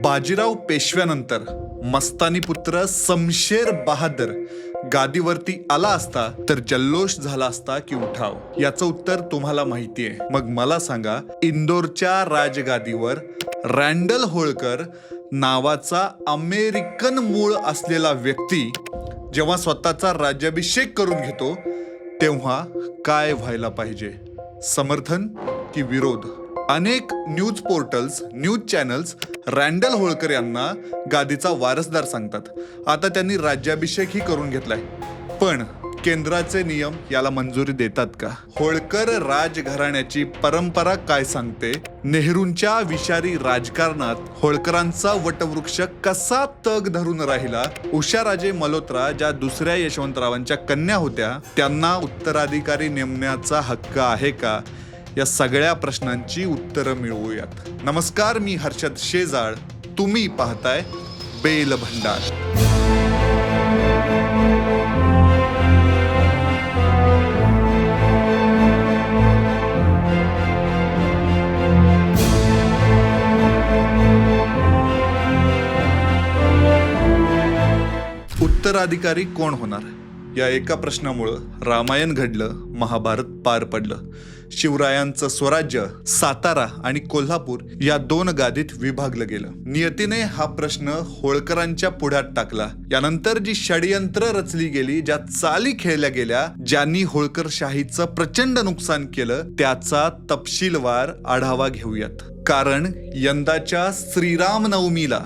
बाजीराव पेशव्यानंतर मस्तानी पुत्र शमशेर बहादर गादीवरती आला असता तर जल्लोष झाला असता की उठाव? याचं उत्तर तुम्हाला माहिती आहे. मग मला सांगा, इंदोरच्या राजगादीवर रँडल होळकर नावाचा अमेरिकन मूळ असलेला व्यक्ती जेव्हा स्वतःचा राज्याभिषेक करून घेतो तेव्हा काय व्हायला पाहिजे? समर्थन की विरोध? अनेक news portals, news channels Randall Holkar यांना गादीचा वारसदार सांगतात. आता त्यांनी राज्याभिषेकही करून घेतलाय, पण केंद्राचे नियम याला मंजुरी देतात का? होळकर राजघराण्याची परंपरा काय सांगते? नेहरूंच्या विषारी राजकारणात होळकरांचा वटवृक्ष कसा तग धरून राहिला? उषाराजे मल्होत्रा ज्या दुसऱ्या यशवंतरावांच्या कन्या होत्या, त्यांना उत्तराधिकारी नेमण्याचा हक्क आहे का? या सगळ्या प्रश्नांची उत्तरं मिळवूयात. नमस्कार, मी हर्षद शेजाळ. तुम्ही पाहताय बेल भंडार. उत्तराधिकारी कोण होणार? या एका प्रश्नामुळं रामायण घडलं, महाभारत पार पडलं. शिवरायांचं स्वराज्य सातारा आणि कोल्हापूर या दोन गादीत विभागलं गेलं. नियतीने हा प्रश्न होळकरांच्या पुढ्यात टाकला. यानंतर जी षडयंत्र रचली गेली, ज्या चाली खेळल्या गेल्या, ज्यांनी होळकरशाहीचं प्रचंड नुकसान केलं, त्याचा तपशीलवार आढावा घेऊयात. कारण यंदाच्या श्रीराम नवमीला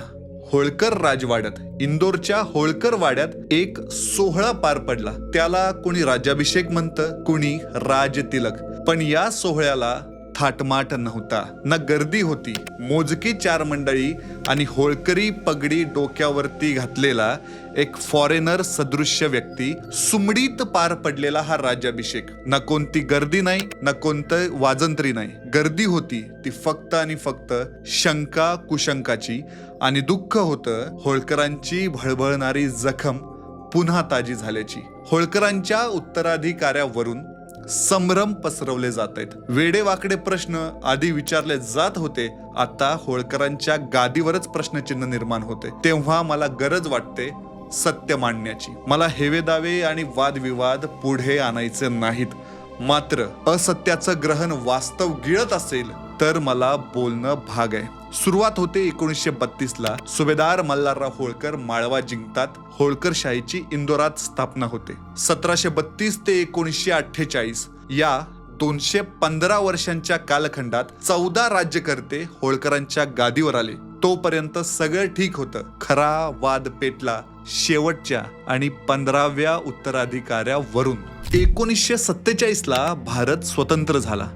होळकर राजवाड्यात, इंदोरच्या होळकर वाड्यात एक सोहळा पार पडला. त्याला कोणी राज्याभिषेक म्हणतं, कोणी राजतिलक. पण या सोहळ्याला थाटमाट नव्हता, ना गर्दी होती. मोजकी चार मंडळी आणि होळकरी पगडी डोक्यावरती घातलेला एक फॉरेनर सदृश्य व्यक्ती, सुमडीत पार पडलेला हा राज्याभिषेक. ना कोणती गर्दी नाही, ना कोणतं वाजंत्री नाही. गर्दी होती ती फक्त आणि फक्त शंका कुशंकाची, आणि दुःख होतं होळकरांची भळभळणारी जखम पुन्हा ताजी झाल्याची. होळकरांच्या उत्तराधिकाऱ्यावरून संभ्रम पसरवले जात आहेत. वेडेवाकडे प्रश्न आधी विचारले जात होते, आता होळकरांच्या गादीवरच प्रश्नचिन्ह निर्माण होते. तेव्हा मला गरज वाटते सत्य मांडण्याची. मला हेवेदावे आणि वादविवाद पुढे आणायचे नाहीत. मात्र असत्याचं ग्रहण वास्तव गिळत असेल तर मला बोलणं भाग आहे. सुरुवात होते 1932ला. सुभेदार मल्हारराव होळकर माळवा जिंकतात. होळकरशाहीची इंदोरात स्थापना होते. 1732 ते 1948 या 215 वर्षांच्या कालखंडात 14 राज्यकर्ते होळकरांच्या गादीवर आले. तोपर्यंत सगळं ठीक होतं. खरा वाद पेटला शेवटच्या आणि 15व्या उत्तराधिकाऱ्यावरून. 1947ला भारत स्वतंत्र झाला.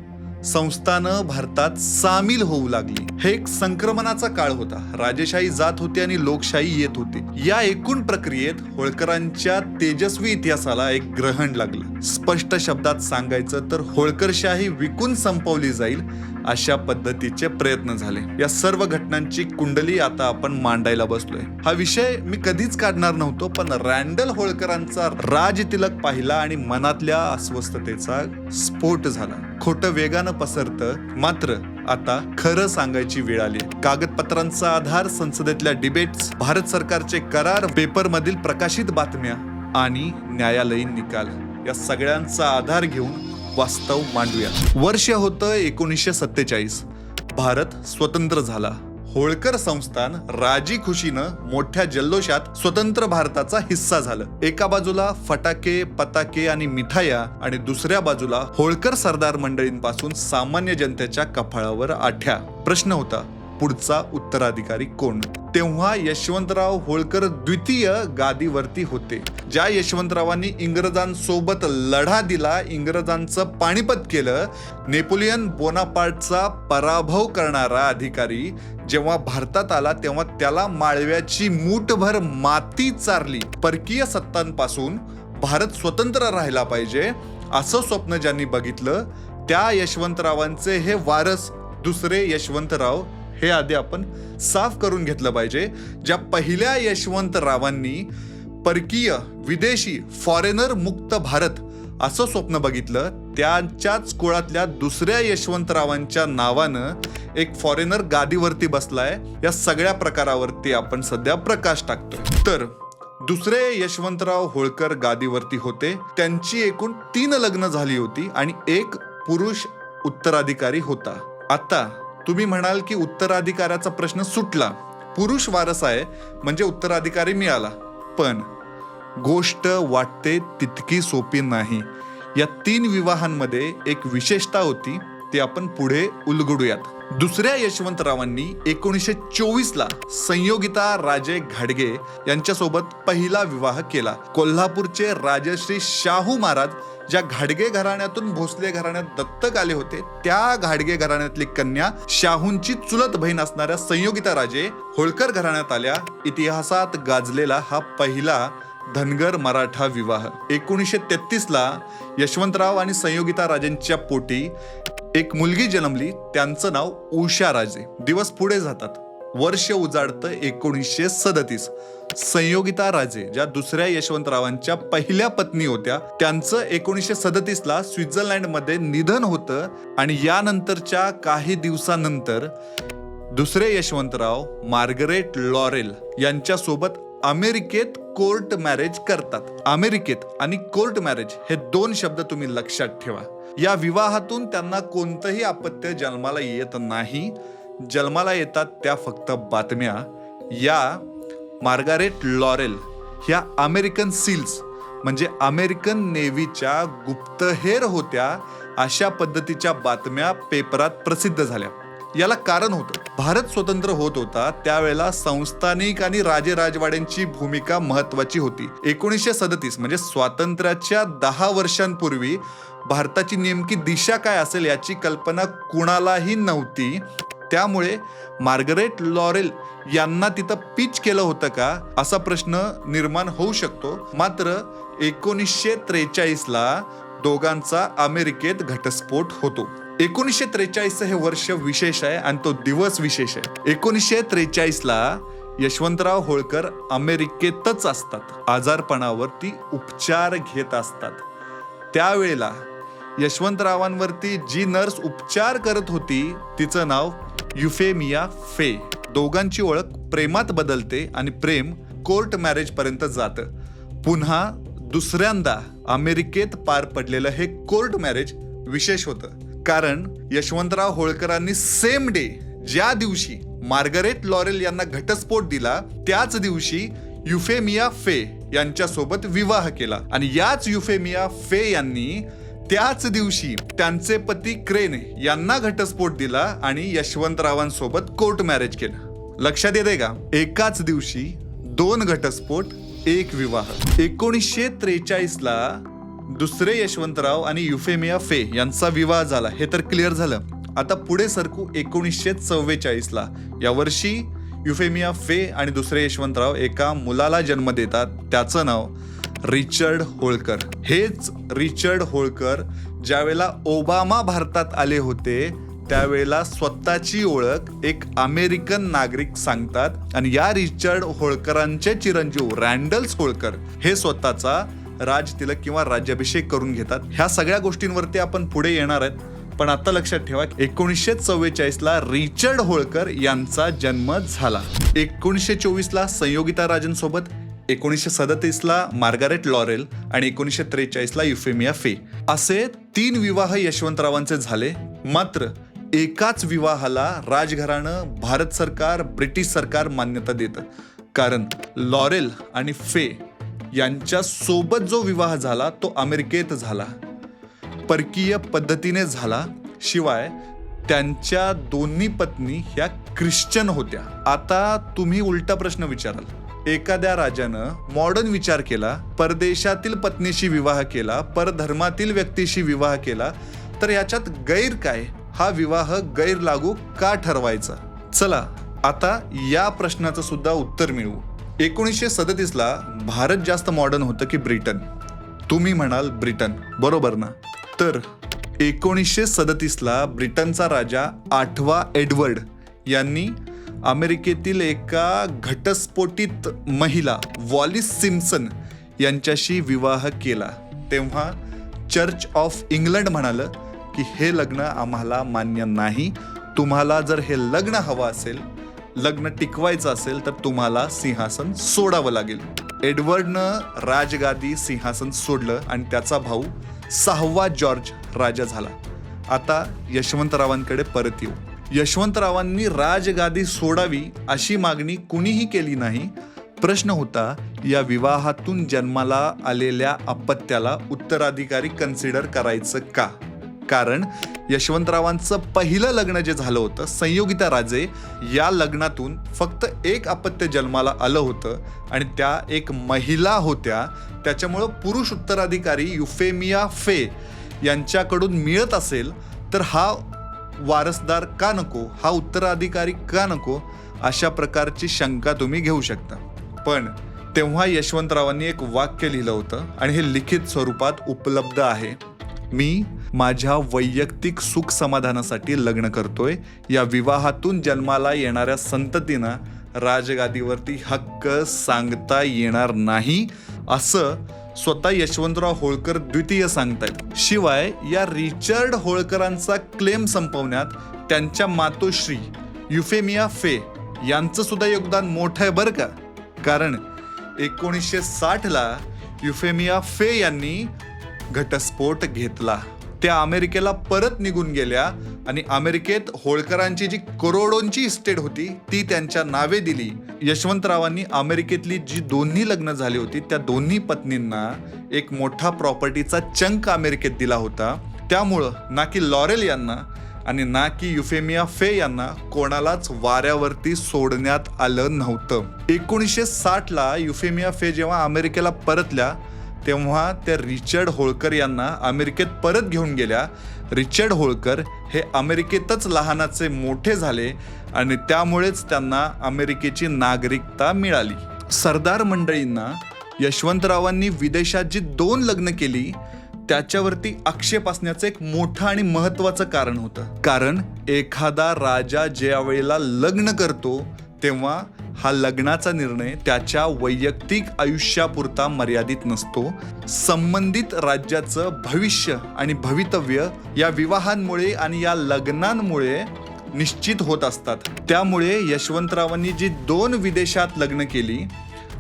संस्थानं भारतात सामील होऊ लागली. हे एक संक्रमणाचा काळ होता. राजेशाही जात होती आणि लोकशाही येत होती. या एकूण प्रक्रियेत होळकरांच्या तेजस्वी इतिहासाला एक ग्रहण लागलं. स्पष्ट शब्दात सांगायचं तर होळकरशाही विकून संपवली जाईल अशा पद्धतीचे प्रयत्न झाले. या सर्व घटनांची कुंडली आता आपण मांडायला बसलोय. हा विषय मी कधीच काढणार नव्हतो, पण रँडल होळकरांचा राजतिलक पाहिला आणि मनातल्या अस्वस्थतेचा स्फोट झाला. खोटं वेगानं पसरतं, मात्र आता खरं सांगायची वेळ आली. कागदपत्रांचा आधार, संसदेतल्या डिबेट्स, भारत सरकारचे करार, पेपरमधील प्रकाशित बातम्या आणि न्यायालयीन निकाल, या सगळ्यांचा आधार घेऊन वास्तव मांडूया. वर्ष होतं 1947. भारत स्वतंत्र झाला. होळकर संस्थान राजी खुशीनं मोठ्या जल्लोषात स्वतंत्र भारताचा हिस्सा झालं. एका बाजूला फटाके, पताके आणि मिठाया, आणि दुसऱ्या बाजूला होळकर सरदार मंडळींपासून सामान्य जनतेच्या कपाळावर आठ्या. प्रश्न होता, पुढचा उत्तराधिकारी कोण? तेव्हा यशवंतराव होळकर द्वितीय गादीवरती होते. ज्या यशवंतरावांनी इंग्रजांसोबत लढा दिला, इंग्रजांचं पाणीपत केलं, नेपोलियन बोनापार्टचा पराभव करणारा अधिकारी जेव्हा भारतात आला तेव्हा त्याला माळव्याची मूठभर माती चारली. परकीय सत्तांपासून भारत स्वतंत्र राहिला पाहिजे असं स्वप्न ज्यांनी बघितलं, त्या यशवंतरावांचे हे वारस दुसरे यशवंतराव हे आधी आपण साफ करून घेतलं पाहिजे. ज्या पहिल्या यशवंतरावांनी परकीय, विदेशी, फॉरेनर मुक्त भारत असं स्वप्न बघितलं, त्यांच्याच कुळातल्या दुसऱ्या यशवंतरावांच्या नावानं एक फॉरेनर गादीवरती बसलाय, या सगळ्या प्रकारावरती आपण सध्या प्रकाश टाकतोय. तर दुसरे यशवंतराव होळकर गादीवरती होते. त्यांची एकूण 3 लग्न झाली होती आणि एक पुरुष उत्तराधिकारी होता. आता तुम्ही म्हणाल की उत्तराधिकाऱ्याचा प्रश्न सुटला, पुरुष वारस आहे म्हणजे उत्तराधिकारी मिळाला. पण गोष्ट वाटते तितकी सोपी नाही. या 3 विवाहांमध्ये एक विशेषता होती, ती आपण पुढे उलगडूयात. दुसऱ्या यशवंतरावांनी 1924ला संयोगिता राजे घाडगे यांच्यासोबत पहिला विवाह केला. कोल्हापूरचे राजश्री शाहू महाराज ज्या घाडगे घराण्यातून भोसले घराण्यात दत्तक आले होते, त्या घाडगे घराण्यातली कन्या शाहूंची चुलत बहीण असणाऱ्या संयोगिता राजे होळकर घराण्यात आल्या. इतिहासात गाजलेला हा पहिला धनगर मराठा विवाह. 1933ला यशवंतराव आणि संयोगिता राजेंच्या पोटी एक मुलगी जन्मली. त्यांचं नाव उषा राजे. दिवस पुढे जातात, वर्ष उजाडतं 1937. संयोगिता राजे ज्या दुसऱ्या यशवंतरावांच्या पहिल्या पत्नी होत्या, त्यांचं 1937ला स्वित्झर्लंडमध्ये निधन होतं आणि यानंतरच्या काही दिवसानंतर दुसरे यशवंतराव मार्गरेट लॉरेल यांच्यासोबत अमेरिकेत कोर्ट मॅरेज करतात. अमेरिकेत आणि कोर्ट मॅरेज हे 2 शब्द तुम्ही लक्षात ठेवा. या विवाहातून त्यांना कोणतंही अपत्य जन्माला येत नाही. जन्माला येतात त्या फक्त बातम्या. या मार्गारेट लॉरेल ह्या अमेरिकन सील्स म्हणजे अमेरिकन नेव्हीच्या गुप्तहेर होत्या, अशा पद्धतीच्या बातम्या पेपरात प्रसिद्ध झाल्या. याला कारण होतं, भारत स्वतंत्र होत होता त्यावेळेला संस्थानिक आणि राजेराजवाड्यांची भूमिका महत्वाची होती. 1937 म्हणजे स्वातंत्र्याच्या 10 वर्षांपूर्वी भारताची नेमकी दिशा काय असेल याची कल्पना कुणालाही नव्हती. त्यामुळे मार्गरेट लॉरेल यांना तिथं पिच केलं होतं का असा प्रश्न निर्माण होऊ शकतो. मात्र 1943ला दोघांचा अमेरिकेत घटस्फोट होतो. 1943 हे वर्ष विशेष आहे आणि तो दिवस विशेष आहे. 1943ला यशवंतराव होळकर अमेरिकेतच असतात. आजारपणावरती उपचार घेत असतात. त्यावेळेला यशवंतरावांवरती जी नर्स उपचार करत होती तिचं नाव युफेमिया फे. दोघांची ओळख प्रेमात बदलते आणि प्रेम कोर्ट मॅरेज पर्यंत जातं. पुन्हा दुसऱ्यांदा अमेरिकेत पार पडलेलं हे कोर्ट मॅरेज विशेष होतं, कारण यशवंतराव होळकरांनी सेम डे, ज्या दिवशी मार्गरेट लॉरेल यांना घटस्फोट दिला, त्याच दिवशी युफेमिया फे यांच्यासोबत विवाह केला. आणि याच युफेमिया फे यांनी त्याच दिवशी त्यांचे पती क्रेन यांना घटस्फोट दिला आणि यशवंतरावांसोबत कोर्ट मॅरेज केलं. लक्षात येते का? एकाच दिवशी 2 घटस्फोट, 1 विवाह. 1943ला दुसरे यशवंतराव आणि युफेमिया फे यांचा विवाह झाला, हे तर क्लिअर झालं. आता पुढे सरकू 1944ला. यावर्षी युफेमिया फे आणि दुसरे यशवंतराव एका मुलाला जन्म देतात. त्याचं नाव रिचर्ड होळकर. हेच रिचर्ड होळकर ज्यावेळेला ओबामा भारतात आले होते त्यावेळेला स्वतःची ओळख एक अमेरिकन नागरिक सांगतात आणि या रिचर्ड होळकरांचे चिरंजीव रँडल्स होळकर हे स्वतःचा राजतिलक किंवा राज्याभिषेक करून घेतात. ह्या सगळ्या गोष्टींवरती आपण पुढे येणार आहेत. पण आता लक्षात ठेवा, 1944ला रिचर्ड होळकर यांचा जन्म झाला. 1924ला संयोगिता राजेंसोबत, 1937ला मार्गारेट लॉरेल आणि 1943ला युफेमिया फे असे 3 विवाह यशवंतरावांचे झाले. मात्र एकाच विवाहाला राजघराणं, भारत सरकार, ब्रिटिश सरकार मान्यता देतं. कारण लॉरेल आणि फे यांच्या सोबत जो विवाह झाला तो अमेरिकेत झाला, परकीय पद्धतीने झाला. शिवाय त्यांच्या दोन्ही पत्नी ह्या ख्रिश्चन होत्या. आता तुम्ही उलटा प्रश्न विचाराल, एखाद्या राजानं मॉडर्न विचार केला, परदेशातील पत्नीशी विवाह केला, परधर्मातील व्यक्तीशी विवाह केला, तर याच्यात गैर काय? हा विवाह गैर लागू का ठरवायचा? चला आता या प्रश्नाचं सुद्धा उत्तर मिळवू. 1937ला भारत जास्त मॉडर्न होतं की ब्रिटन? तुम्ही म्हणाल ब्रिटन, बरोबर ना? तर 1937ला ब्रिटनचा राजा 8वा एडवर्ड यांनी अमेरिकेतील एका घटस्फोटित महिला वॉलिस सिम्पसन यांच्याशी विवाह केला. तेव्हा चर्च ऑफ इंग्लंड म्हणालं की हे लग्न आम्हाला मान्य नाही. तुम्हाला जर हे लग्न हवं असेल, लग्न टिकवायचं असेल, तर तुम्हाला सिंहासन सोडावं लागेल. एडवर्डनं राजगादी सिंहासन सोडलं आणि त्याचा भाऊ 6वा जॉर्ज राजा झाला. आता यशवंतरावांकडे परत येऊ. यशवंतरावांनी राजगादी सोडावी अशी मागणी कुणीही केली नाही. प्रश्न होता, या विवाहातून जन्माला आलेल्या अपत्याला उत्तराधिकारी कन्सिडर करायचं का? कारण यशवंतरावांचं पहिलं लग्न जे झालं होतं, संयोगिता राजे, या लग्नातून फक्त एक अपत्य जन्माला आलं होतं आणि त्या एक महिला होत्या. त्याच्यामुळं पुरुष उत्तराधिकारी युफेमिया फे यांच्याकडून मिळत असेल तर हा वारसदार का नको, हा उत्तराधिकारी का नको, अशा प्रकारची शंका तुम्ही घेऊ शकता. पण तेव्हा यशवंतरावांनी एक वाक्य लिहिलं होतं आणि हे लिखित स्वरूपात उपलब्ध आहे. मी माझ्या वैयक्तिक सुख समाधानासाठी लग्न करतोय. या विवाहातून जन्माला येणाऱ्या संततीनं राजगादीवरती हक्क सांगता येणार नाही, असं स्वतः यशवंतराव होळकर द्वितीय सांगतायत. शिवाय या रिचर्ड होळकरांचा क्लेम संपवण्यात त्यांच्या मातोश्री युफेमिया फे यांचं सुद्धा योगदान मोठं आहे बरं का. कारण 1960ला युफेमिया फे यांनी घटस्फोट घेतला. त्या अमेरिकेला परत निघून गेल्या आणि अमेरिकेत होळकरांची जी करोडोंची इस्टेट होती ती त्यांच्या नावे दिली. यशवंतरावांनी अमेरिकेतली जी दोन्ही लग्न झाली होती त्या दोन्ही पत्नींना एक मोठा प्रॉपर्टीचा चंक अमेरिकेत दिला होता. त्यामुळं ना की लॉरेल यांना आणि ना की युफेमिया फे यांना कोणालाच वाऱ्यावरती सोडण्यात आलं नव्हतं. 1960ला युफेमिया फे जेव्हा अमेरिकेला परतल्या तेव्हा त्या रिचर्ड होळकर यांना अमेरिकेत परत घेऊन गेल्या. रिचर्ड होळकर हे अमेरिकेतच लहानाचे मोठे झाले आणि त्यामुळेच त्यांना अमेरिकेची नागरिकता मिळाली. सरदार मंडळींना यशवंतरावांनी विदेशात जी 2 लग्न केली त्याच्यावरती आक्षेप असण्याचं एक मोठं आणि महत्वाचं कारण होतं. कारण एखादा राजा ज्या वेळेला लग्न करतो तेव्हा हा लग्नाचा निर्णय त्याच्या वैयक्तिक आयुष्यापुरता मर्यादित नसतो. संबंधित राज्याचं भविष्य आणि भवितव्य या विवाहांमुळे आणि या लग्नांमुळे निश्चित होत असतात. त्यामुळे यशवंतरावांनी जी 2 विदेशात लग्न केली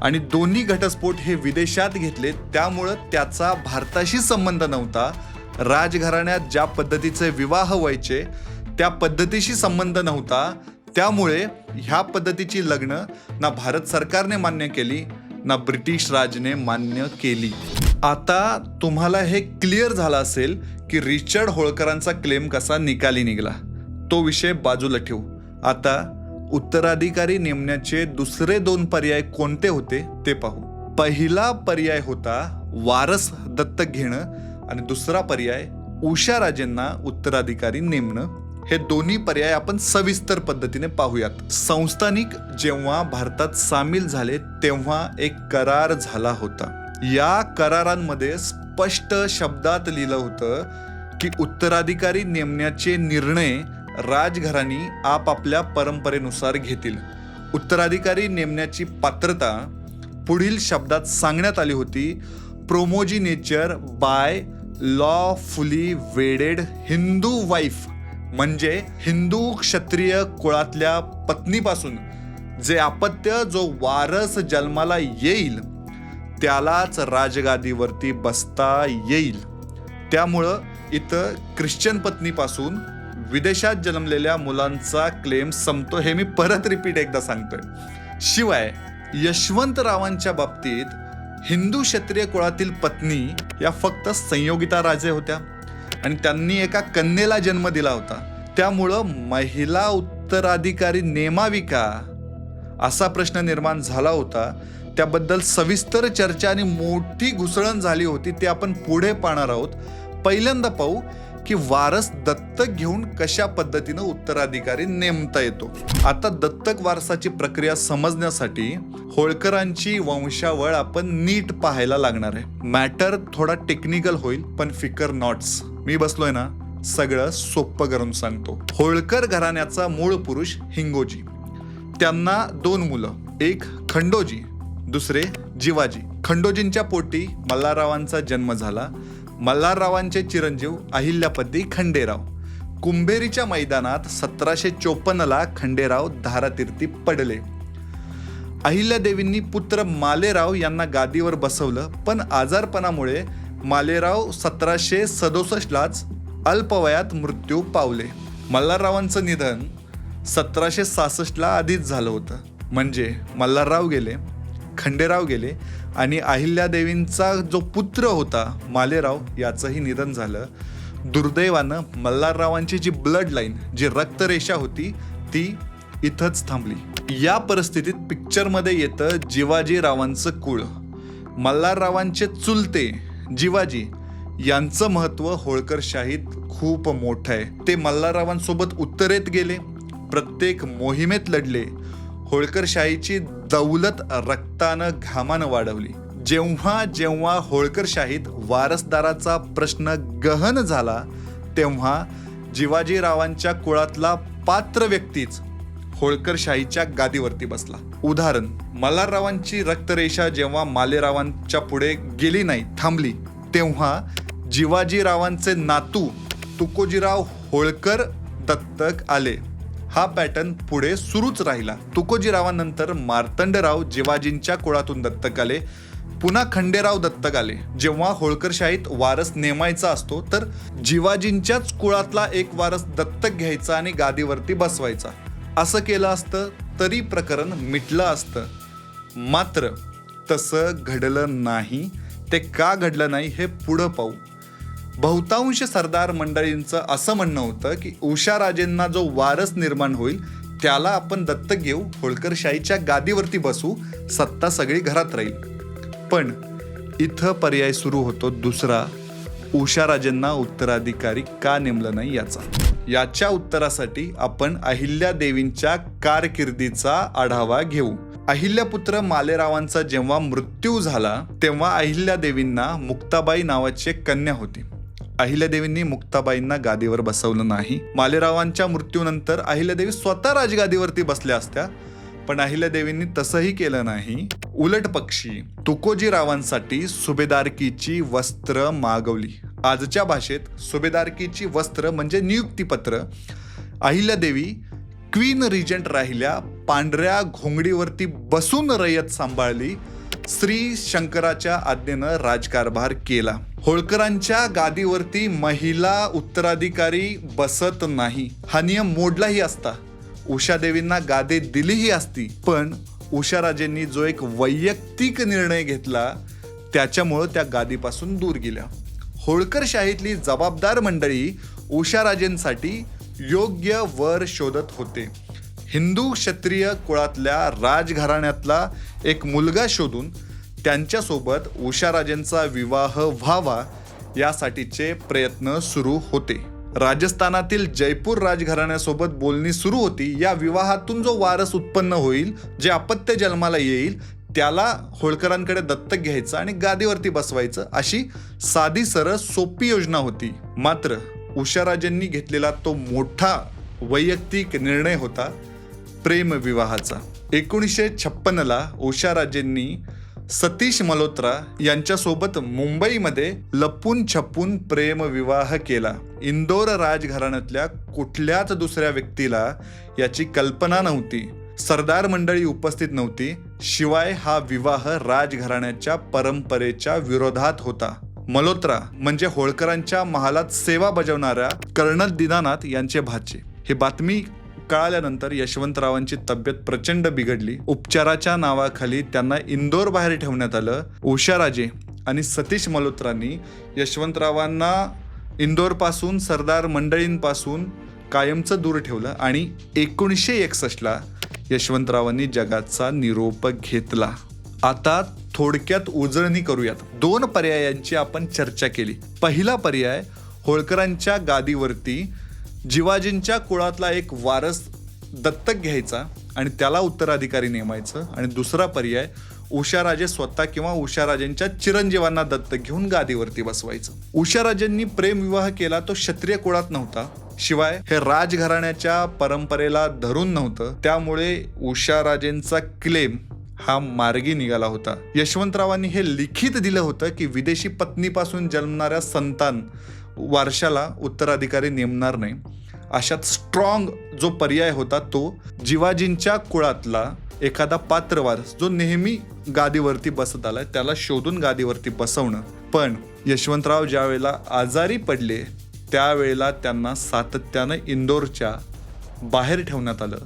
आणि दोन्ही घटस्फोट हे विदेशात घेतले, त्यामुळं त्याचा भारताशी संबंध नव्हता. राजघराण्यात ज्या पद्धतीचे विवाह व्हायचे त्या पद्धतीशी संबंध नव्हता. त्यामुळे ह्या पद्धतीची लग्न ना भारत सरकारने मान्य केली ना ब्रिटिश राजने मान्य केली. आता तुम्हाला हे क्लिअर झालं असेल की रिचर्ड होळकरांचा क्लेम कसा निकाली निघाला. तो विषय बाजूला ठेवू. आता उत्तराधिकारी नेमण्याचे दुसरे 2 पर्याय कोणते होते ते पाहू. पहिला पर्याय होता वारस दत्तक घेणं आणि दुसरा पर्याय उषाराजेंना उत्तराधिकारी नेमणं. हे दोन्ही पर्याय आपण सविस्तर पद्धतीने पाहूयात. संस्थानिक जेव्हा भारतात सामील झाले तेव्हा एक करार झाला होता. या करारांमध्ये स्पष्ट शब्दात लिहिलं होतं की उत्तराधिकारी नेमण्याचे निर्णय राजघराणी आपापल्या परंपरेनुसार घेतील. उत्तराधिकारी नेमण्याची पात्रता पुढील शब्दात सांगण्यात आली होती: primogeniture by lawfully wedded Hindu wife, म्हणजे हिंदू क्षत्रिय कुळातल्या पत्नीपासून जे अपत्य जो वारस जन्माला येईल त्यालाच राजगादीवरती बसता येईल. त्यामुळं इथं ख्रिश्चन पत्नीपासून विदेशात जन्मलेल्या मुलांचा क्लेम संपतो. हे मी परत रिपीट एकदा सांगतोय. शिवाय यशवंतरावांच्या बाबतीत हिंदू क्षत्रिय कुळातील पत्नी या फक्त संयोगिता राजे होत्या आणि त्यांनी एका कन्येला जन्म दिला होता. त्यामुळं महिला उत्तराधिकारी नेमावी का असा प्रश्न निर्माण झाला होता. त्याबद्दल सविस्तर चर्चा आणि मोठी घुसळण झाली होती. ते आपण पुढे पाहणार आहोत. पहिल्यांदा पाहू की वारस दत्तक घेऊन कशा पद्धतीनं उत्तराधिकारी नेमता येतो. आता दत्तक वारसाची प्रक्रिया समजण्यासाठी होळकरांची वंशावळ आपण नीट पाहायला लागणार आहे. मॅटर थोडा टेक्निकल होईल पण फिकर नॉट्स. मी बसलोय ना, सगळं सोपं करून सांगतो. होळकर घराण्याचा मूळ पुरुष हिंगोजी. त्यांना 2 मुलं, एक खंडोजी, दुसरे जिवाजी. खंडोजींच्या पोटी मल्हाररावांचा जन्म झाला. मल्हाररावांचे चिरंजीव अहिल्यापती खंडेराव. कुंभेरीच्या मैदानात 1754ला खंडेराव धारातीर्थी पडले. अहिल्यादेवींनी पुत्र मालेराव यांना गादीवर बसवलं, पण आजारपणामुळे मालेराव 1767लाच अल्पवयात मृत्यू पावले. मल्हाररावांचं निधन 1766ला आधीच झालं होतं. म्हणजे मल्हारराव गेले, खंडेराव गेले आणि अहिल्यादेवींचा जो पुत्र होता मालेराव याचंही निधन झालं. दुर्दैवानं मल्हाररावांची जी ब्लड लाईन, जी रक्तरेषा होती ती इथंच थांबली. या परिस्थितीत पिक्चरमध्ये येतं जिवाजीरावांचं कुळ. मल्हाररावांचे चुलते जिवाजी यांचं महत्त्व होळकरशाहीत खूप मोठं आहे. ते मल्हाररावांसोबत उत्तरेत गेले, प्रत्येक मोहिमेत लढले, होळकरशाहीची दौलत रक्तानं घामानं वाढवली. जेव्हा जेव्हा होळकरशाहीत वारसदाराचा प्रश्न गहन झाला तेव्हा जिवाजीरावांच्या कुळातला पात्र व्यक्तीच होळकरशाहीच्या गादीवरती बसला. उदाहरण, मल्हाररावांची रक्तरेषा जेव्हा मालेरावांच्या पुढे गेली नाही, थांबली, तेव्हा जिवाजीरावांचे नातू तुकोजीराव होळकर दत्तक आले. हा पॅटर्न पुढे सुरूच राहिला. तुकोजीरावांनंतर मार्तंडराव जिवाजींच्या कुळातून दत्तक आले. पुन्हा खंडेराव दत्तक आले. जेव्हा होळकरशाहीत वारस नेमायचा असतो तर जिवाजींच्याच कुळातला एक वारस दत्तक घ्यायचा आणि गादीवरती बसवायचा. असं केलं असतं तरी प्रकरण मिटलं असतं. मात्र तसं घडलं नाही. ते का घडलं नाही हे पुढं पाहू. बहुतांश सरदार मंडळींचं असं म्हणणं होतं की उषाराजेंना जो वारस निर्माण होईल त्याला आपण दत्तक घेऊ, होळकरशाहीच्या गादीवरती बसू, सत्ता सगळी घरात राहील. पण इथं पर्याय सुरू होतो दुसरा, उषाराजेंना उत्तराधिकारी का नेमलं नाही याचा. याच्या उत्तरासाठी आपण अहिल्यादेवींच्या कारकिर्दीचा आढावा घेऊ. अहिल्यापुत्र मालेरावांचा जेव्हा मृत्यू झाला तेव्हा अहिल्यादेवींना मुक्ताबाई नावाची एक कन्या होती. अहिल्यादेवींनी मुक्ताबाईंना गादीवर बसवलं नाही. मालेरावांच्या मृत्यूनंतर अहिल्यादेवी स्वतः राजगादीवरती बसल्या असत्या, पण अहिल्यादेवींनी तसंही केलं नाही. उलट पक्षी तुकोजीरावांसाठी सुभेदारकीची वस्त्र मागवली. आजच्या भाषेत सुभेदारकीची वस्त्र म्हणजे नियुक्तीपत्र. अहिल्यादेवी क्वीन रिजंट राहिल्या, पांढऱ्या घोंगडीवरती बसून रयत सांभाळली, श्री शंकराच्या आज्ञेनं राजकारभार केला. होळकरांच्या गादीवरती महिला उत्तराधिकारी बसत नाही हा नियम मोडलाही असता. उषादेवींना गादी दिलीही असती, पण उषाराजेंनी जो एक वैयक्तिक निर्णय घेतला त्याच्यामुळं त्या गादीपासून दूर गेल्या. होळकरशाहीतली जबाबदार मंडळी उषाराजेंसाठी योग्य वर शोधत होते. हिंदू क्षत्रिय कुळातल्या राजघराण्यातला एक मुलगा शोधून त्यांच्यासोबत उषाराजेंचा विवाह व्हावा यासाठीचे प्रयत्न सुरू होते. राजस्थानातील जयपूर राजघराण्यासोबत बोलणी सुरू होती. या विवाहातून जो वारस उत्पन्न होईल, जे अपत्य जन्माला येईल, त्याला होळकरांकडे दत्तक घ्यायचं आणि गादीवरती बसवायचं, अशी साधी सरळ सोपी योजना होती. मात्र उषाराजेंनी घेतलेला तो मोठा वैयक्तिक निर्णय होता प्रेम विवाहाचा. 1956ला उषाराजेंनी सतीश मल्होत्रा यांच्यासोबत मुंबईमध्ये लपून छपून प्रेम विवाह केला. इंदोर राजघराण्यातल्या कुठल्याच दुसऱ्या व्यक्तीला याची कल्पना नव्हती. सरदार मंडळी उपस्थित नव्हती. शिवाय हा विवाह राजघराण्याच्या परंपरेच्या विरोधात होता. मल्होत्रा म्हणजे होळकरांच्या महालात सेवा बजावणाऱ्या कर्नल दीनानाथ यांचे भाचे. ही बातमी कळाल्यानंतर यशवंतरावांची तब्येत प्रचंड बिघडली. उपचाराच्या नावाखाली त्यांना इंदोर बाहेर ठेवण्यात आलं. उषाराजे आणि सतीश मल्होत्रांनी यशवंतरावांना इंदोरपासून, सरदार मंडळींपासून कायमचं दूर ठेवलं आणि 1961ला यशवंतरावांनी जगाचा निरोप घेतला. आता थोडक्यात उजळणी करूयात. 2 पर्यायांची आपण चर्चा केली. पहिला पर्याय, होळकरांच्या गादीवरती जिवाजींच्या कुळातला एक वारस दत्तक घ्यायचा आणि त्याला उत्तराधिकारी नेमायचं. आणि दुसरा पर्याय, उषाराजे स्वतः किंवा उषाराजेंच्या चिरंजीवांना दत्तक घेऊन गादीवरती बसवायचं. उषाराजेंनी प्रेम विवाह केला तो क्षत्रिय कुळात नव्हता. शिवाय हे राजघराण्याच्या परंपरेला धरून नव्हतं. त्यामुळे उषाराजेंचा क्लेम हा मार्गी निघाला होता. यशवंतरावांनी हे लिखित दिलं होतं की विदेशी पत्नीपासून जन्मणाऱ्या संतान वारशाला उत्तराधिकारी नेमणार नाही. अशात स्ट्रॉंग जो पर्याय होता तो जिवाजींच्या कुळातला एखादा पात्रवारस जो नेहमी गादीवरती बसत आलाय त्याला शोधून गादीवरती बसवणं. पण यशवंतराव ज्या वेळेला आजारी पडले त्यावेळेला त्यांना सातत्यानं इंदोरच्या बाहेर ठेवण्यात आलं.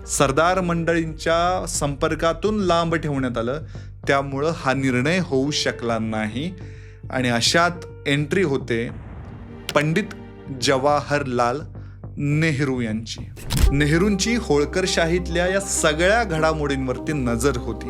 सरदार मंडळींच्या संपर्कातून लांब ठेवण्यात आलं. त्यामुळं हा निर्णय होऊ शकला नाही. आणि अशात एंट्री होते पंडित जवाहरलाल नेहरू यांची. नेहरूंची होळकरशाहीतल्या या सगळ्या घडामोडींवरती नजर होती.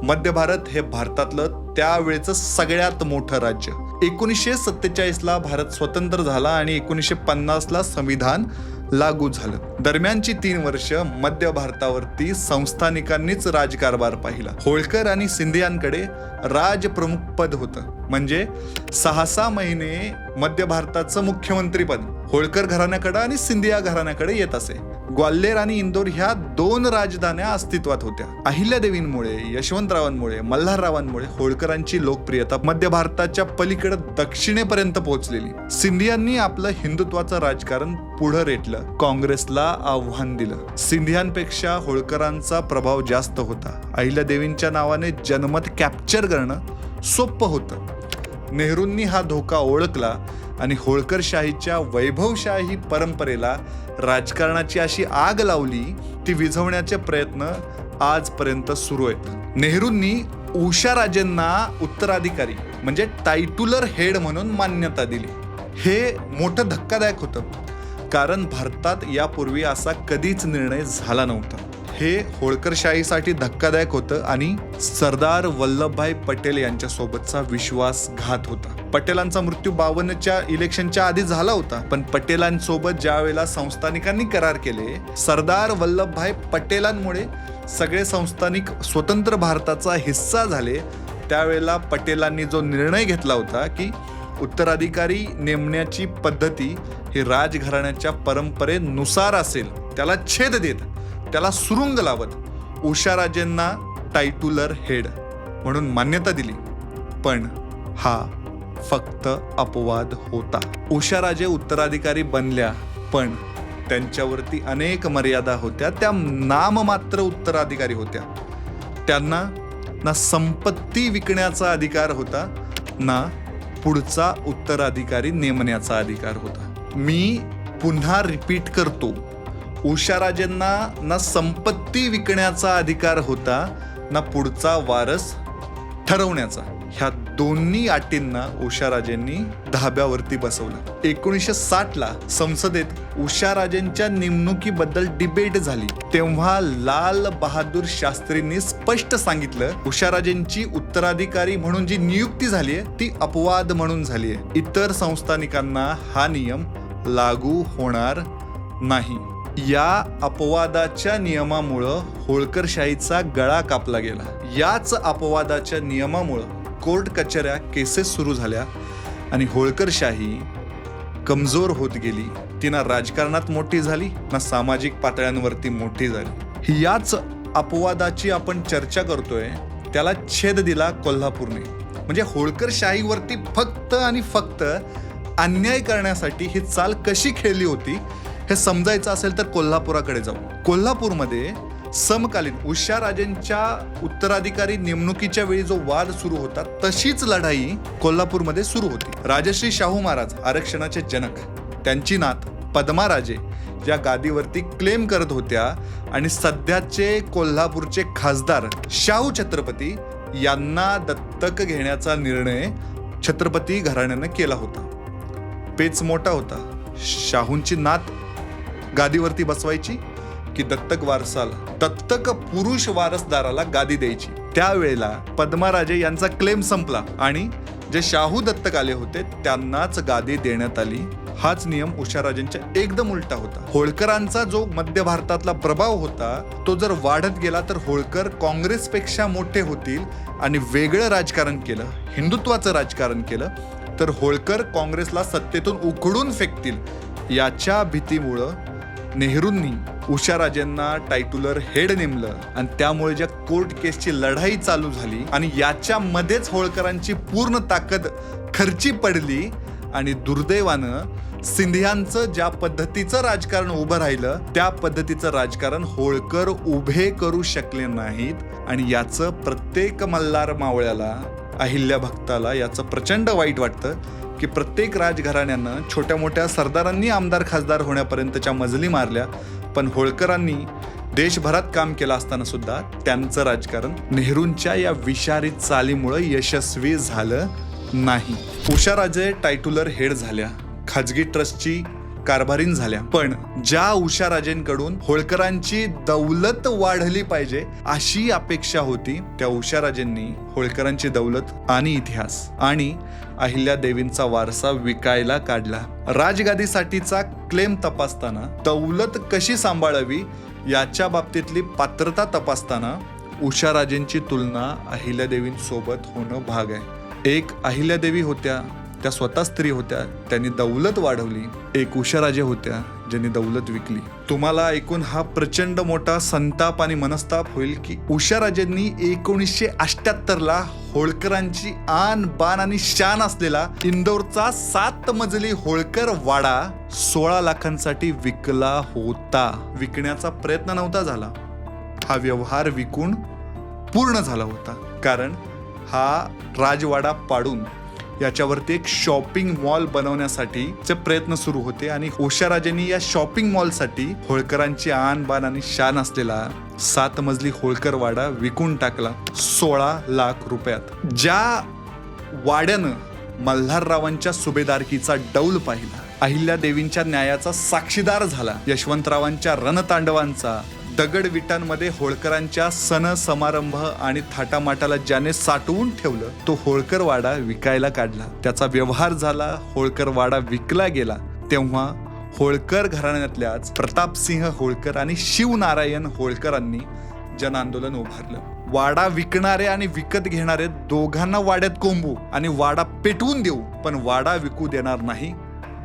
मध्य भारत हे भारतातलं त्यावेळेचं सगळ्यात मोठं राज्य. 1947ला भारत स्वतंत्र झाला आणि 1950ला संविधान लागू झालं. दरम्यानची 3 वर्ष मध्य भारतावरती संस्थानिकांनीच राजकारभार पाहिला. होळकर आणि सिंधियांकडे राजप्रमुख पद होतं. म्हणजे 6 महिने मध्य भारताचं मुख्यमंत्रीपद होळकर घराण्याकडे आणि सिंधिया घराण्याकडे येत असे. ग्वाल्हेर आणि इंदोर ह्या 2 राजधान्या अस्तित्वात होत्या. अहिल्यादेवींमुळे, यशवंतरावांमुळे, मल्हाररावांमुळे होळकरांची लोकप्रियता मध्य भारताच्या पलीकडे दक्षिणेपर्यंत पोहोचलेली. सिंधियांनी आपलं हिंदुत्वाचं राजकारण पुढे रेटलं. काँग्रेसला आव्हान दिलं. सिंधियांपेक्षा होळकरांचा प्रभाव जास्त होता. अहिल्यादेवींच्या नावाने जनमत कॅप्चर करणं सोपं होतं. नेहरूंनी हा धोका ओळखला आणि होळकरशाहीच्या वैभवशाही परंपरेला राजकारणाची अशी आग लावली ती विझवण्याचे प्रयत्न आजपर्यंत सुरू आहेत. नेहरूंनी उषाराजेंना उत्तराधिकारी म्हणजे टायटुलर हेड म्हणून मान्यता दिली. हे मोठं धक्कादायक होतं कारण भारतात यापूर्वी असा कधीच निर्णय झाला नव्हता. हे होळकरशाहीसाठी धक्कादायक होतं आणि सरदार वल्लभभाई पटेल यांच्यासोबतचा विश्वासघात होता. पटेलांचा मृत्यू 52च्या इलेक्शनच्या आधी झाला होता. पण पटेलांसोबत ज्या वेळेला संस्थानिकांनी करार केले, सरदार वल्लभभाई पटेलांमुळे सगळे संस्थानिक स्वतंत्र भारताचा हिस्सा झाले. त्यावेळेला पटेलांनी जो निर्णय घेतला होता की उत्तराधिकारी नेमण्याची पद्धती ही राजघराण्याच्या परंपरेनुसार असेल, त्याला छेद देत, त्याला सुरुंग लावत उषाराजेंना टायटुलर हेड म्हणून मान्यता दिली. पण हा फक्त अपवाद होता. उषाराजे उत्तराधिकारी बनल्या पण त्यांच्यावरती अनेक मर्यादा होत्या. त्या नाममात्र उत्तराधिकारी होत्या. त्यांना ना संपत्ती विकण्याचा अधिकार होता ना पुढचा उत्तराधिकारी नेमण्याचा अधिकार होता. मी पुन्हा रिपीट करतो, उषाराजेंना ना संपत्ती विकण्याचा अधिकार होता ना पुढचा वारस ठरवण्याचा. ह्या दोन्ही अटींना उषाराजेंनी धाब्यावरती बसवलं. 1960ला संसदेत उषाराजेंच्या नेमणुकीबद्दल डिबेट झाली. तेव्हा लाल बहादूर शास्त्रींनी स्पष्ट सांगितलं उषाराजेंची उत्तराधिकारी म्हणून जी नियुक्ती झालीय ती अपवाद म्हणून झालीय. इतर संस्थानिकांना हा नियम लागू होणार नाही. या अपवादाच्या नियमामुळं होळकरशाहीचा गळा कापला गेला. याच अपवादाच्या नियमामुळं कोर्ट कचऱ्या, केसेस सुरू झाल्या आणि होळकरशाही कमजोर होत गेली. ती ना राजकारणात मोठी झाली ना सामाजिक पातळ्यांवरती मोठी झाली. याच अपवादाची आपण चर्चा करतोय. त्याला छेद दिला कोल्हापूरने. म्हणजे होळकरशाहीवरती फक्त आणि फक्त अन्याय करण्यासाठी ही चाल कशी खेळली होती हे समजायचं असेल तर कोल्हापुराकडे जाऊ. कोल्हापूरमध्ये समकालीन उषाराजेंच्या उत्तराधिकारी नेमणुकीच्या वेळी जो वाद सुरू होता तशीच लढाई कोल्हापूरमध्ये सुरू होती. राजश्री शाहू महाराज आरक्षणाचे जनक, त्यांची नात पद्माराजे ज्या गादीवरती क्लेम करत होत्या आणि सध्याचे कोल्हापूरचे खासदार शाहू छत्रपती यांना दत्तक घेण्याचा निर्णय छत्रपती घराण्यानं केला होता. पेच मोठा होता. शाहूंची नात गादीवरती बसवायची की दत्तक वारसाला, दत्तक पुरुष वारसदाराला गादी द्यायची. त्यावेळेला पद्माराजे यांचा क्लेम संपला आणि जे शाहू दत्तक आले होते त्यांनाच गादी देण्यात आली. हाच नियम उषाराजेंच्या एकदम उलटा होता. होळकरांचा जो मध्य भारतातला प्रभाव होता तो जर वाढत गेला तर होळकर काँग्रेसपेक्षा मोठे होतील आणि वेगळं राजकारण केलं, हिंदुत्वाचं राजकारण केलं तर होळकर काँग्रेसला सत्तेतून उखडून फेकतील. याच्या भीतीमुळं नेहरूंनी उषाराजेंना टायटुलर हेड नेमलं आणि त्यामुळे ज्या कोर्ट केसची लढाई चालू झाली आणि याच्यामध्येच होळकरांची पूर्ण ताकद खर्ची पडली आणि दुर्दैवानं सिंधियांचं ज्या पद्धतीचं राजकारण उभं राहिलं त्या पद्धतीचं राजकारण होळकर उभे करू शकले नाहीत आणि याचं प्रत्येक मल्हार मावळ्याला, अहिल्या भक्ताला याचं प्रचंड वाईट वाटतं की प्रत्येक राजघराण्यानं छोट्या मोठ्या सरदारांनी आमदार खासदार होण्यापर्यंतच्या मजली मारल्या, पण होळकरांनी देशभरात काम केलं असताना सुद्धा त्यांचं राजकारण नेहरूंच्या या विषारी चालीमुळे यशस्वी झालं नाही. उषाराजे टायटुलर हेड झाल्या, खाजगी ट्रस्टची कारभारीण झाल्या, पण ज्या उषाराजेंकडून होळकरांची दौलत वाढली पाहिजे अशी अपेक्षा होती त्या उषाराजेंनी होळकरांची दौलत आणि इतिहास आणि अहिल्यादेवींचा वारसा विकायला काढला. राजगादीसाठीचा क्लेम तपासताना, दौलत कशी सांभाळावी याच्या बाबतीतली पात्रता तपासताना उषाराजेंची तुलना अहिल्यादेवींसोबत होणं भाग आहे. एक अहिल्यादेवी होत्या, त्या स्वतः स्त्री होत्या, त्यांनी दौलत वाढवली. एक उषाराजे होत्या ज्यांनी दौलत विकली. तुम्हाला ऐकून हा प्रचंड मोठा संताप आणि मनस्ताप होईल की उषाराजेंनी 1978ला होळकरांची आन बान आणि शान असलेला इंदोरचा 7 मजली होळकर वाडा 16 लाखांसाठी विकला होता. विकण्याचा प्रयत्न नव्हता झाला, हा व्यवहार विकून पूर्ण झाला होता. कारण हा राजवाडा पाडून याच्यावरती एक शॉपिंग मॉल बनवण्यासाठीचे प्रयत्न सुरू होते आणि उषाराजेंनी या शॉपिंग मॉलसाठी होळकरांची आन बान आणि शान असलेला 7 मजली होळकर वाडा विकून टाकला 16 लाख रुपयात. ज्या वाड्यानं मल्हाररावांच्या सुभेदारकीचा डौल पाहिला, अहिल्यादेवींच्या न्यायाचा साक्षीदार झाला, यशवंतरावांच्या रणतांडवांचा, दगड विटांमध्ये होळकरांच्या सण समारंभ आणि थाटामाटाला ज्याने साठवून ठेवलं तो होळकर वाडा विकायला काढला. त्याचा व्यवहार झाला, होळकर वाडा विकला गेला. तेव्हा होळकर घराण्यातल्याच प्रतापसिंह होळकर आणि शिवनारायण होळकरांनी जन आंदोलन उभारलं. वाडा विकणारे आणि विकत घेणारे दोघांना वाड्यात कोंबू आणि वाडा पेटवून देऊ, पण वाडा विकू देणार नाही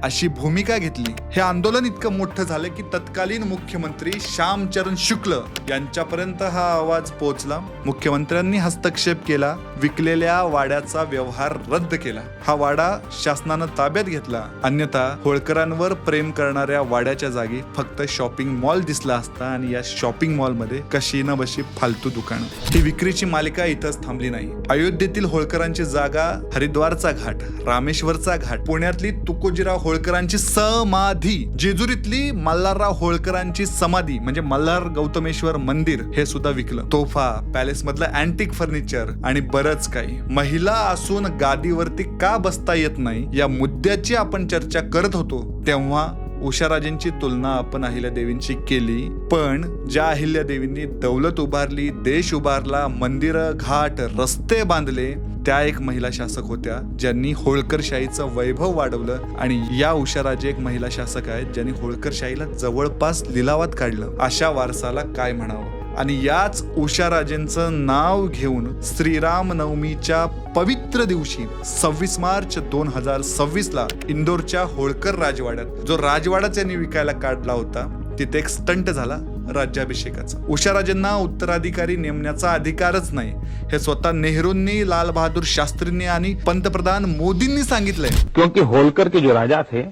अशी भूमिका घेतली. हे आंदोलन इतकं मोठं झालं की तत्कालीन मुख्यमंत्री श्यामचरण शुक्ल यांच्यापर्यंत हा आवाज पोहोचला. मुख्यमंत्र्यांनी हस्तक्षेप केला, विकलेल्या वाड्याचा व्यवहार रद्द केला. हा वाडा शासनानं ताब्यात घेतला. अन्यथा होळकरांवर प्रेम करणाऱ्या वाड्याच्या जागी फक्त शॉपिंग मॉल दिसला असता आणि या शॉपिंग मॉल मध्ये कशी न बशी फालतू दुकानं. ही विक्रीची मालिका इथंच थांबली नाही. अयोध्येतील होळकरांची जागा, हरिद्वारचा घाट, रामेश्वरचा घाट, पुण्यातली तुकोजीराव होळकरांची समाधी, जेजुरीतली मल्हारराव होळकरांची समाधी म्हणजे मल्हार गौतमेश्वर मंदिर हे सुद्धा विकलं. तोफा, पॅलेस मधलं अँटिक फर्निचर आणि बरंच काही. महिला असून गादीवरती का बसता येत नाही या मुद्द्याची आपण चर्चा करत होतो तेव्हा उषाराजेंची तुलना आपण अहिल्यादेवींची केली. पण ज्या अहिल्यादेवींनी दौलत उभारली, देश उभारला, मंदिरं, घाट, रस्ते बांधले, त्या एक महिला शासक होत्या ज्यांनी होळकरशाहीचं वैभव वाढवलं. आणि या उषाराजे एक महिला शासक आहेत ज्यांनी होळकरशाहीला जवळपास लिलावात काढलं. अशा वारसाला काय म्हणावं. आणि याच उषाराजेंचं नाव घेऊन श्रीराम नवमीच्या पवित्र दिवशी 26 मार्च 2026ला इंदोरच्या होळकर राजवाड्यात, जो राजवाडा त्यांनी विकायला काढला होता, तिथे एक स्टंट झाला राज्याभिषेकाचा. उषाराजेंना उत्तराधिकारी नेमण्याचा अधिकारच नाही हे स्वतः नेहरूंनी, लाल बहादूर शास्त्रींनी आणि पंतप्रधान मोदींनी सांगितलंय. क्योंकि होलकर के जो राजा थे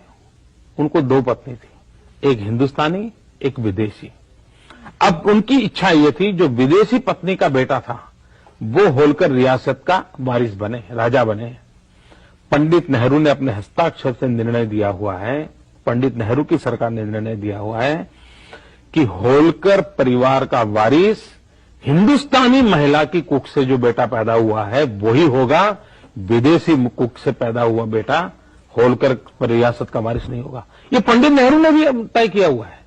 उनको 2 पत्नी थी, एक हिंदुस्तानी एक विदेशी. अब उनकी इच्छा ये थी जो विदेशी पत्नी का बेटा था वो होलकर रियासत का वारिस बने, राजा बने. पंडित नेहरू ने अपने हस्ताक्षर से निर्णय दिया हुआ है, पंडित नेहरू की सरकार ने निर्णय दिया हुआ है कि होलकर परिवार का वारिस हिंदुस्तानी महिला की कुख से जो बेटा पैदा हुआ है वही होगा, विदेशी कुख से पैदा हुआ बेटा होलकर रियासत का वारिस नहीं होगा. ये पंडित नेहरू ने भी तय किया हुआ है.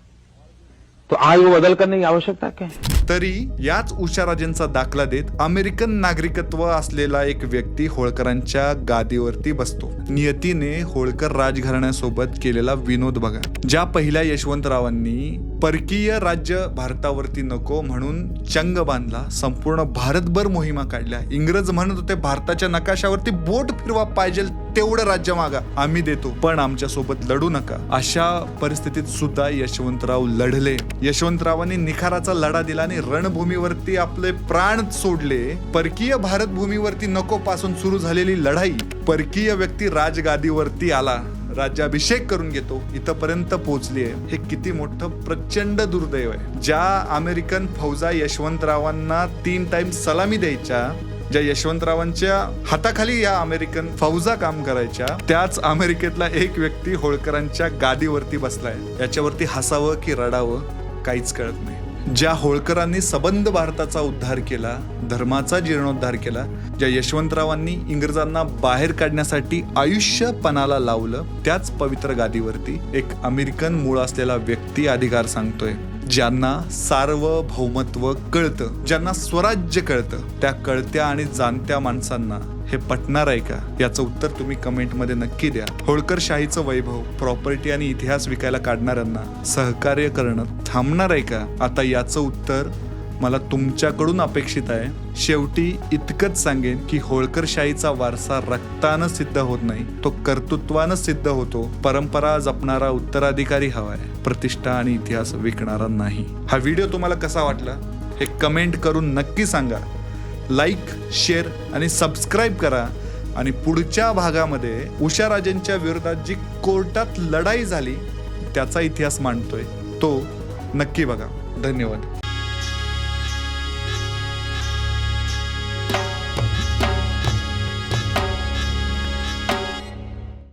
तो आज वो बदल करने की आवश्यकता क्या है. तरी याच उषाराजेंचा दाखला देत अमेरिकन नागरिकत्व असलेला एक व्यक्ती होळकरांच्या गादीवरती बसतो. नियतीने होळकर राजघराण्यासोबत केलेला विनोद बघा. ज्या पहिल्या यशवंतरावांनी परकीय राज्य भारतावरती नको म्हणून चंग बांधला, संपूर्ण भारतभर मोहिमा काढल्या. इंग्रज म्हणत होते भारताच्या नकाशावरती बोट फिरवा पाहिजे तेवढं राज्य मागा, आम्ही देतो, पण आमच्या सोबत लढू नका. अशा परिस्थितीत सुद्धा यशवंतराव लढले. यशवंतरावांनी निखाराचा लढा दिला आणि रणभूमीवरती आपले प्राण सोडले. परकीय भारत भूमीवरती नको पासून सुरू झालेली लढाई, परकीय व्यक्ती राजगादीवरती आला, राज्याभिषेक करून घेतो, इथपर्यंत पोहोचली आहे. हे किती मोठं प्रचंड दुर्दैव आहे. ज्या अमेरिकन फौजा यशवंतरावांना 3 टाइम सलामी द्यायच्या, ज्या यशवंतरावांच्या हाताखाली या अमेरिकन फौजा काम करायच्या, त्याच अमेरिकेतला एक व्यक्ती होळकरांच्या गादीवरती बसलाय. याच्यावरती हसावं की रडावं काहीच कळत नाही. ज्या होळकरांनी सबंध भारताचा उद्धार केला, धर्माचा जीर्णोद्धार केला, ज्या यशवंतरावांनी इंग्रजांना बाहेर काढण्यासाठी आयुष्य पणाला लावलं, त्याच पवित्र गादीवरती एक अमेरिकन मूळ असलेला व्यक्ती अधिकार सांगतोय. ज्यांना सार्वभौमत्व कळतं, ज्यांना स्वराज्य कळतं, त्या कळत्या आणि जाणत्या माणसांना हे पटणार आहे का? याचं उत्तर तुम्ही कमेंटमध्ये नक्की द्या. होळकरशाहीचं वैभव, प्रॉपर्टी आणि इतिहास विकायला काढणाऱ्यांना सहकार्य करणं थांबणार आहे का? आता याचं उत्तर मला तुमच्याकडून अपेक्षित आहे. शेवटी इतकंच सांगेन की होळकरशाहीचा वारसा रक्तानं सिद्ध होत नाही, तो कर्तृत्वानं सिद्ध होतो. परंपरा जपणारा उत्तराधिकारी हवाय, प्रतिष्ठा आणि इतिहास विकणारा नाही. हा व्हिडिओ तुम्हाला कसा वाटला हे कमेंट करून नक्की सांगा. लाईक, शेअर आणि सबस्क्राईब करा. आणि पुढच्या भागामध्ये उषाराजेंच्या विरोधात जी कोर्टात लढाई झाली त्याचा इतिहास मांडतोय, तो नक्की बघा. धन्यवाद.